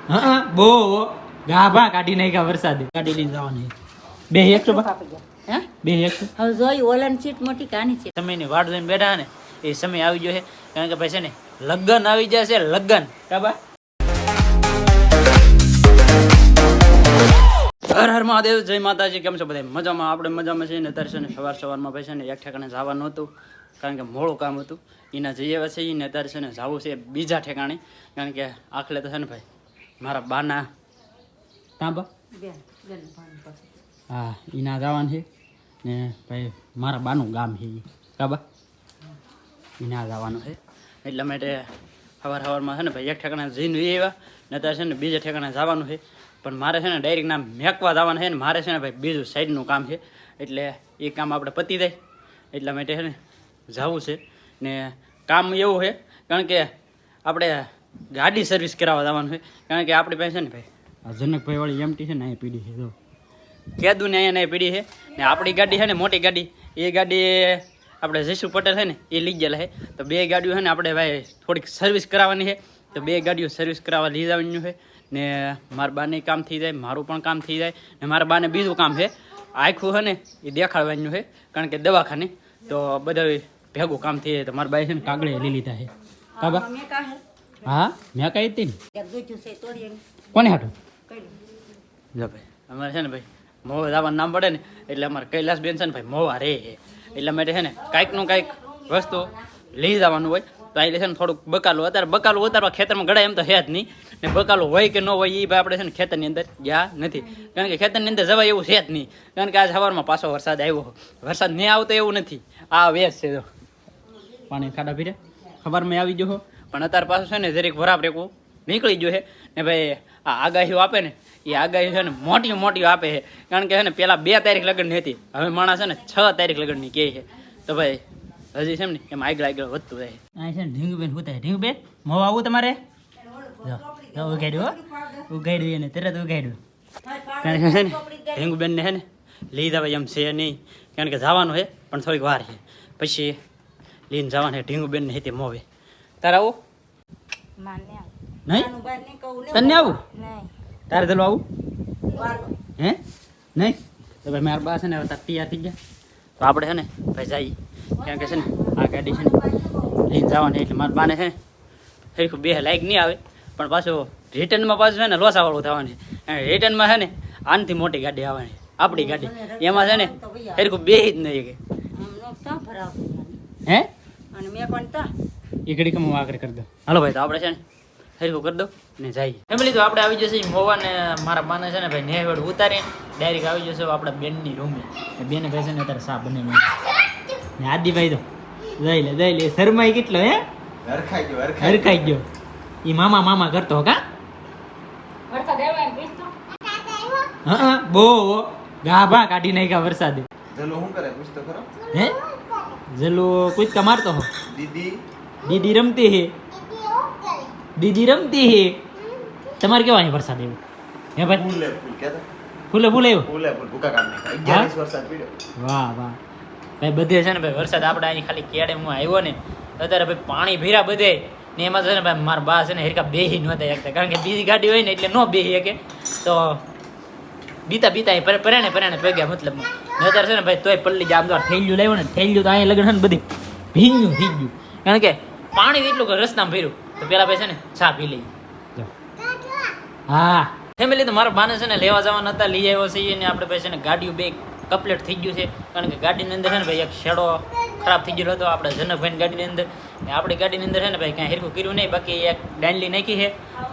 હા બો ગાભા કાઢી નાખ્યા વરસાદે. ગાડી લઈને જવાની બે એક તો હે બે એક હવે જોઈ ઓલન સીટ મોટી કાની છે. સમયની વાટ જોઈને બેઠા ને એ સમય આવી ગયો છે. કારણ કે ભાઈ છે ને લગ્ન આવી જાય છે. લગ્ન કાબા હર હર મહાદેવ, જય માતાજી. કેમ છો બધા? મજામાં? આપણે મજામાં છીએ ને. અત્યારે છે ને સવારમાં ભાઈ છે ને એક ઠેકાણે જવાનું હતું, કારણ કે મોડું કામ હતું. એના જઈએ છે ને અત્યારે છે ને જવું છે બીજા ઠેકાણે. કારણ કે આખલે તો છે ને ભાઈ મારા બાના તાંબા હા એના જવાનું છે ને ભાઈ મારા બાનું ગામ છે કાબા એના જવાનું છે. એટલા માટે સવારમાં છે ને ભાઈ એક ઠેકાણે જઈને આવ્યા ને અત્યારે છે ને બીજા ઠેકાણે જવાનું છે. પણ મારે છે ને ડાયરેક્ટ નામ મેકવા જવાના છે ને મારે છે ને ભાઈ બીજું સાઈડનું કામ છે. એટલે એ કામ આપણે પતી જાય એટલા માટે છે ને જવું છે. ને કામ એવું છે કારણ કે આપણે ગાડી સર્વિસ કરાવવા જવાનું છે. કારણ કે આપણી પાસે છે ને ભાઈ આ જનકભાઈ વાળી એમટી છે ને અહીંયા પીડી છે જો કેદું ને અહીંયા પીડી છે ને આપણી ગાડી છે ને મોટી ગાડી એ ગાડી આપણે જયસુ પટેલ છે ને એ લઈ ગયેલા છે. તો બે ગાડીઓ છે ને આપણે ભાઈ થોડીક સર્વિસ કરાવવાની છે. તો બે ગાડીઓ સર્વિસ કરાવવા લઈ જવાનું છે ને મારા બાને કામ થઈ જાય, મારું પણ કામ થઈ જાય ને મારા બાને બીજું કામ છે આખું છે ને એ દેખાડવાનું છે. કારણ કે દવાખાને તો બધા ભેગું કામ થઈ જાય. તો મારા બાઈ છે ને કાગળે લઈ લીધા છે કાબા. હા મેં કઈ હતી ને કોને હાટું જો ભાઈ અમારે છે ને ભાઈ મોવા જવાનું નામ પડે ને એટલે અમારે કૈલાસબેન છે ને ભાઈ મોવા રહે છે. એટલા માટે છે ને કાંઈકનું કાંઈક વસ્તુ લઈ જવાનું હોય. તો એટલે છે ને થોડુંક બકાલું અત્યારે બકાલું ઉતારવા ખેતરમાં ગળાય એમ તો છે જ નહીં ને બકાલું હોય કે ન હોય એ ભાઈ આપણે છે ને ખેતરની અંદર ગયા નથી. કારણ કે ખેતરની અંદર જવાય એવું છે જ નહીં. કારણ કે આજ સવારમાં પાછો વરસાદ આવ્યો. વરસાદ નહીં આવતો એવું નથી. આ વેસ છે જો પાણી ખાડા પીરે ખબરમાં આવી ગયો પણ અત્યારે પાછું છે ને જરીક વરાપ રેકવું નીકળી ગયો છે ને ભાઈ આ આગાહીઓ આપે ને એ આગાહી છે ને મોટી મોટી આપે છે. કારણ કે છે ને પહેલાં 2 તારીખ લગ્નની હતી, હવે માણસ છે ને 6 તારીખ લગ્નની કહે છે. તો ભાઈ હજી છે ને એમ આગળ આગળ વધતું રહે. આ છે ને ઢીંગુબેન ઉતારે. ઢીંગુબેન મોં આવું તમારે ઉગાડ્યું ઉગાડ્યું એને તરત ઉગાડ્યું. કારણ કે છે ને ઢીંગુબેનને છે ને લઈ જવાય એમ છે નહીં. કારણ કે જવાનું છે પણ થોડીક વાર છે પછી લઈને જવાનું છે ઢીંગુબેનને હેતે મોવે. તારે આવું નહીં? તને આવું તારે ચાલો આવું હે નહીં? તો ભાઈ મારા બા છે ને તાર તૈયાર થઈ ગયા તો આપણે છે ને ભાઈ જઈએ. કારણ કે છે ને આ ગાડી છે ને લઈને જવાની એટલે મારા બાને છે ને હરખું બે લાઈક નહીં આવે પણ પાછું રિટર્નમાં પાછું છે ને લોસાવાળું થવાનું છે. રિટર્નમાં છે ને આનાથી મોટી ગાડી આવવાની આપણી ગાડી એમાં છે ને હરખું બે જ નહીં કે હે એ ઘડી કમ આગળ કરી દો. હાલો ભાઈ તો આપણે છે ને હરખું કરી દો ને જઈએ. ફેમિલી તો આપણે આવી જશે મોવા ને મારા બાને છે ને ભાઈ નેહવડ ઉતારીને ડાયરેક્ટ આવી જશે આપણા બેનની રૂમે. બેને ભાઈ છે ને અત્યારે સા બને ને આદિભાઈ તો જઈ લે શરમાઈ કેટલો હે હરખાઈ ગયો એ મામા કરતો કા હા બો ગાભા કાઢી નાખ્યા વરસાદે. જલો શું કરે પૂછતો ખરો હે જલો કૂદકા મારતો હો. દીદી રમતી હે દીદી રમતી હે. તમારે કેવાની વરસાદ એવું હે ભાઈ? ફૂલે આવ્યો વાહ વાહ ભાઈ. બધે છે ને ભાઈ વરસાદ આપણે અહીં ખાલી કેડે હું આવ્યો ને અત્યારે ભાઈ પાણી ભીરા બધે ને એમાં છે ને ભાઈ મારા બા છે ને હેરકા બેહી નહોતા એકતા. કારણ કે બીજી ગાડી હોય ને એટલે ન બેહી શકે તો બીતા પરાણે પગ્યા મતલબમાં. અત્યારે છે ને ભાઈ તોય પલ્લી જાય. આમ તો થેલ્યું લાવ્યો ને થેલ્યું તો અહીંયા લગ્ન છે ને બધી ભીંજ્યું થઈ ગયું. કારણ કે પાણી એટલું કે રસ્તામાં ભર્યું તો પેલા ભાઈ છે ને ચા પી લઈ. હા ફેમિલી તો મારા બાને છે ને લેવા જવાના હતા, લઈ આવ્યો છે ને આપણે ભાઈ છે ને ગાડીઓ બે કમ્પ્લીટ થઈ ગયું છે. કારણ કે ગાડીની અંદર છે ને ભાઈ એક શેડો ખરાબ થઈ ગયેલો હતો આપણે જનકભાઈની ગાડીની અંદર ને આપણી ગાડીની અંદર છે ને ભાઈ કાંઈ હેરખું કર્યું નહીં. બાકી એક ડાંડલી નાખી છે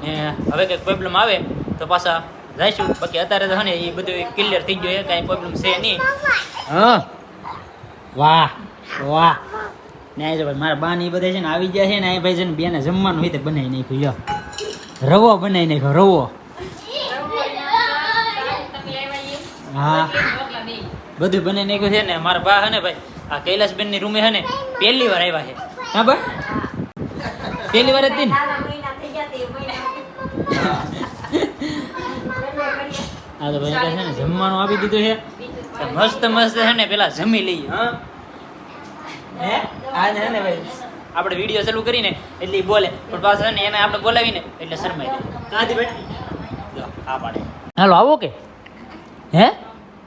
ને હવે કંઈક પ્રોબ્લેમ આવે તો પાછા જઈશું. બાકી અત્યારે તો છે ને એ બધું ક્લિયર થઈ ગયું છે, કાંઈ પ્રોબ્લેમ છે નહીં. હા વાહ વાહ ને આ ભાઈ મારા બા ને એ બધા છે ને આવી ગયા છે ને આ ભાઈ છે ને બેને જમવાનું હોય તો બનાવી નાખ્યું. રવો બનાવી નાખ્યો રવો. હા બધું બની નાખ્યું છે ને. મારા બા હે ને ભાઈ આ કૈલાસબેન ની રૂમે હે ને પહેલી વાર આવ્યા છે. હા બા પહેલી વાર હતી ને. હા તો ભાઈ છે ને જમવાનું આપી દીધું છે મસ્ત છે ને. પેલા જમી લઈએ. હા હે આજ હે ને ભાઈ આપણે વિડીયો ચાલુ કરીને એટલે ઈ બોલે પણ પાછા છે ને એને આપણે બોલાવીને એટલે શરમાઈ જાય કાંથી બેઠી જો આ પાડે હાલો આવો કે હે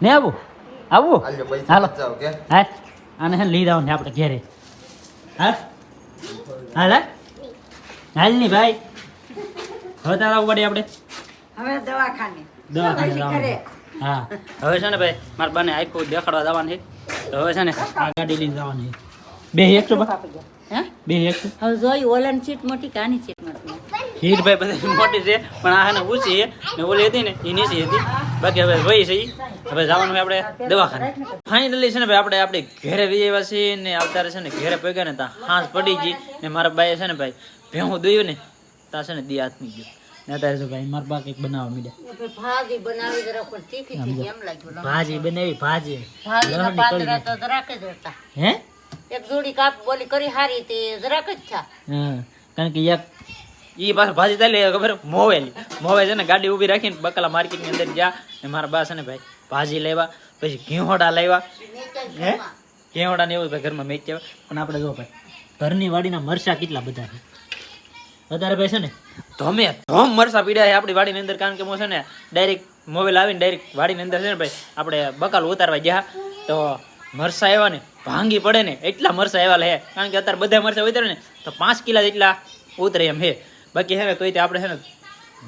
ને આવું આવું હાલો હા આને છે ને લઈ જાવ ને આપણે ઘેરે હા હાલ હાલ ની ભાઈ હવે તાર આવવું પડે આપણે હવે દવાખાને દવાખાને જવાનું. હા હવે છે ને ભાઈ મારા બાને આખું દેખાડવા જવાનું છે તો હવે છે ને આ ગાડી લઈને જવાનું છે બે એકસો હે બે એકસો હવે જોઈ ઓલન સીટ મોટી કે આની સીટ મોટી હીટ ભાઈ બધી મોટી છે પણ આ ને ઊંચી છે ને ઓલી હતી ને એ નીચી હતી બાકી હવે વહી છે ઈ. હવે જવાનું આપણે દવાખાને ફાઇનલી છે ને ભાઈ આપણે આપણે ઘરે વિજયવા છીએ ને આવતા છે ને ઘરે પગ્યા ને ત્યાં હાંસ પડી ગઈ ને મારા બાએ છે ને ભાઈ ભેહું દોયું ને ત્યાં છે ને દી હાથમી ગયો ને અત્યારે છે ભાઈ મારા બા કંઈક બનાવવા મીડ્યા ભાજી બનાવી જરા પણ તીખી થઈ એમ લાગ્યું ભાજી બનાવી ભાજી ભાજીના પાંદડા તો જરાક જ હતા હે એક જોડી કાપ બોલી કરી હારી તે જરાક જ થા હા કારણ કે એક ઈ પાછું ભાજી ચાલી ખબર મોવે છે ને ગાડી ઊભી રાખીને બકલા માર્કેટની અંદર ગયા ને મારા બા છે ને ભાઈ ભાજી લેવા પછી ઘીહોડા લાવ્યા હે ઘીહોડા ને એવું ભાઈ ઘરમાં મેચ્યા પણ આપણે જો ભાઈ ઘરની વાડીના મરસા કેટલા બધા છે વધારે ભાઈ છે ને ધોમ મરસા પીડ્યા છે આપણી વાડીની અંદર કારણ કે હું છે ને ડાયરેક્ટ મોબાઈલ આવીને ડાયરેક્ટ વાડીની અંદર છે ને ભાઈ આપણે બકાલ ઉતારવા ગયા તો મરસા આવ્યા ને ભાંગી પડે ને એટલા મરસા આવ્યા લે કારણ કે અત્યારે બધા મરસા ઉતરે ને તો 5 કિલા જેટલા ઉતરે એમ હે બાકી છે ને તોય તે આપણે છે ને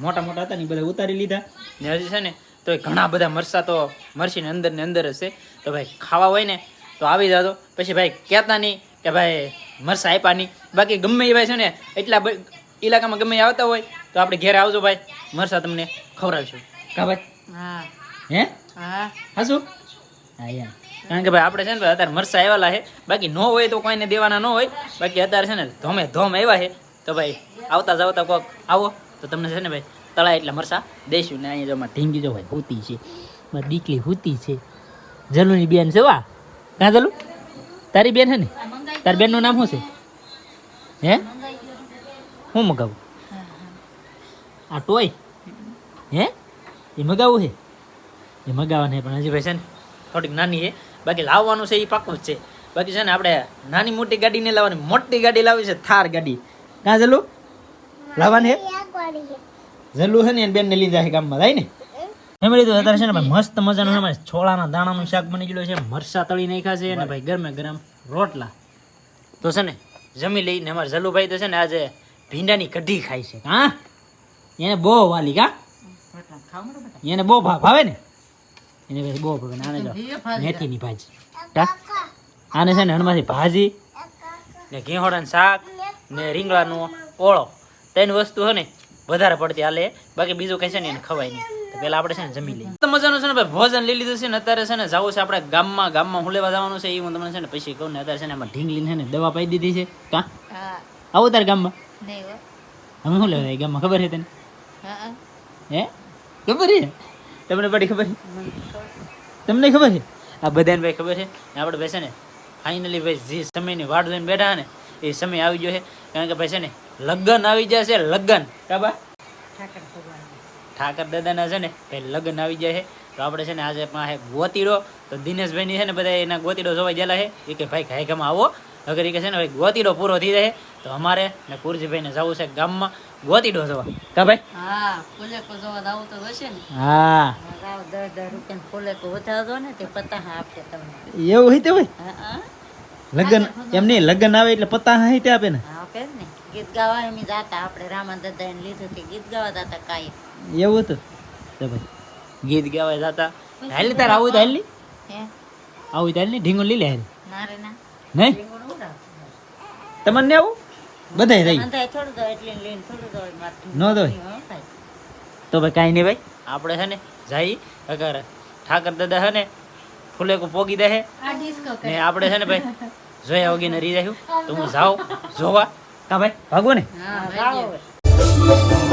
મોટા મોટા હતા ને એ બધા ઉતારી લીધા ને હજી છે ને તો ઘણા બધા મરસા તો મરસીની અંદર ને અંદર જ છે તો ભાઈ ખાવા હોય ને તો આવી જાતો પછી ભાઈ કહેતા નહીં કે ભાઈ મરસા આપ્યા નહીં બાકી ગમે એ ભાઈ છે ને એટલા ઇલાકામાં ગમે એ આવતા હોય તો આપણે ઘેરે આવજો ભાઈ મરસા તમને ખવડાવીશું કા ભાઈ હા હે હા હાશું હા યાર કારણ કે ભાઈ આપણે છે ને ભાઈ અત્યારે મરસા આવેલા છે બાકી ન હોય તો કોઈને દેવાના ન હોય બાકી અત્યારે છે ને ધોમે ધોમ આવ્યા છે તો ભાઈ આવતા જાવતા કોક આવો તો તમને છે ને ભાઈ તળાય એટલા મરસા દઈશું ને અહીંયા જો માં ઢીંગી જો ભાઈ હુતી છે મારી દીકરી હુતી છે જલુની બેન છે વા કાં જલુ તારી બેન છે ને તારી બેનનું નામ શું છે હે હું મગાવું આ ટોય હે એ મગાવું છે એ મગાવવાનું છે પણ હજી ભાઈ છે ને થોડીક નાની છે બાકી લાવવાનું છે એ પાક્કું જ છે બાકી છે ને આપણે નાની મોટી ગાડી નહીં લાવવાની મોટી ગાડી લાવી છે થાર ગાડી કાં જલું લાવવાની છે જલું છે ને એને બેનને લઈ જાય ગામમાં જાય ને ફેમિલી તો અત્યારે છે ને ભાઈ મસ્ત મજાનું અમારે છોળાના દાણાનું શાક બની ગયેલું છે મરસા તળી નાખ્યા છે અને ભાઈ ગરમે ગરમ રોટલા તો છે ને જમી લઈને અમારે જલુભાઈ તો છે ને આજે ભીંડાની કઢી ખાય છે હા એને બહુ વાલી કા એને બહુ ભાવે ને એને પછી બહુ ભાવે આને જો મેથીની ભાજી કા આને છે ને હણમાંથી ભાજી ને ઘીહોડાનું શાક ને રીંગણાનો ઓળો ત્રણ વસ્તુ છે ને વધારે પડતી હાલે બાકી બીજું કઈ છે ને એને ખવાય નહીં તો પેલા આપણે છે ને જમી લઈએ તો મજાનું છે ને ભાઈ ભોજન લઈ લીધું છે ને અત્યારે છે ને જવું છે આપણે ગામમાં હું લેવા જવાનું છે એ હું તમને છે ને પછી કહું ને અત્યારે છે ને એમાં ઢીંગલીને છે ને દવા પાઈ દીધી છે કા આવું તારે ગામમાં અમે શું લેવા ગામમાં ખબર છે તને હે ખબર છે તમને બધી ખબર છે તમને ખબર છે આ બધાને ભાઈ ખબર છે ને આપણે ભાઈ છે ને ફાઇનલી ભાઈ જે સમયની વાટ જોઈને બેઠા ને એ સમય આવી ગયો છે કારણ કે ભાઈ છે ને લગ્ન આવી જાય છે લગ્ન કાબા ઠાકર દાદાના છે ને ભાઈ લગ્ન આવી જાય છે તો આપણે છે ને આજે પાસે ગોતીડો તો દિનેશભાઈની છે ને બધા એના ગોતીડો જોવા ગયેલા છે એ કે ભાઈ ઘાયકામાં આવો અગર એ કે છે ને ભાઈ ગોતીડો પૂરો થઈ જાય તો અમારે ને કુરજીભાઈને જવું છે ગામમાં ગોતીડો જોવા કા ભાઈ હા ફૂલે કો જોવા દાવ તો હશે ને હા રાવ 10 રૂપિયા ફૂલે કો વધારો ને તે પતા આપે તમને એવું હોય તો ભાઈ હા લગ્ન એમ નહીં લગ્ન આવે એટલે પતા હાઈતે આપે ને આપે ને ગીત ગાવા એમ જાતા આપણે રામા દાદા એને લીધું તે ગીત ગાવા જાતા કાઈ એવું હતું તો ભાઈ ગીત ગાવા જતા હાલ તાર આવું તો હાલ ની હે આવું તો હાલ ની ઢીંગો લઈ લે હાલ ના રે ના નહીં તમને આવું બધાય રહી અંધાય થોડું દો એટલે લઈને થોડું દો માથું ન દો તો ભાઈ કાંઈ નહીં ભાઈ આપણે છે ને જઈ અગર ઠાકર દાદા છે ને ફૂલે કો પોગી દે આ ડિસ્કો ને આપણે છે ને ભાઈ જોયા વગીને રહી રહ્યું તો હું જાઉં જોવા કા ભાઈ ભાગો ને હા ભાઈ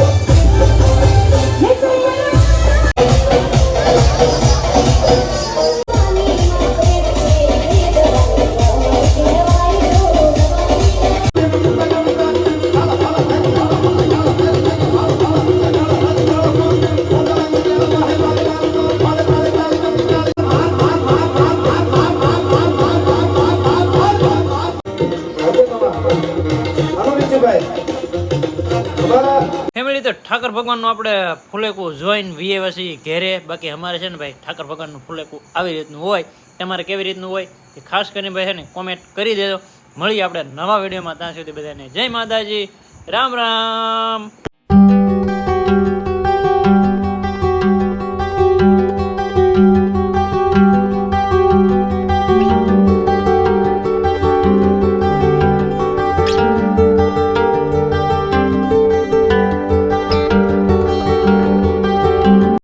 ઠાકર ભગવાનનું આપણે ફુલેકું જોઈને વીએ ઘેરે. બાકી અમારે છે ને ભાઈ ઠાકર ભગવાનનું ફુલેકું આવી રીતનું હોય, તમારે કેવી રીતનું હોય એ ખાસ કરીને ભાઈ છે ને કોમેન્ટ કરી દેજો. મળીએ આપણે નવા વિડીયોમાં. ત્યાં સુધી બધાને જય માતાજી, રામ રામ.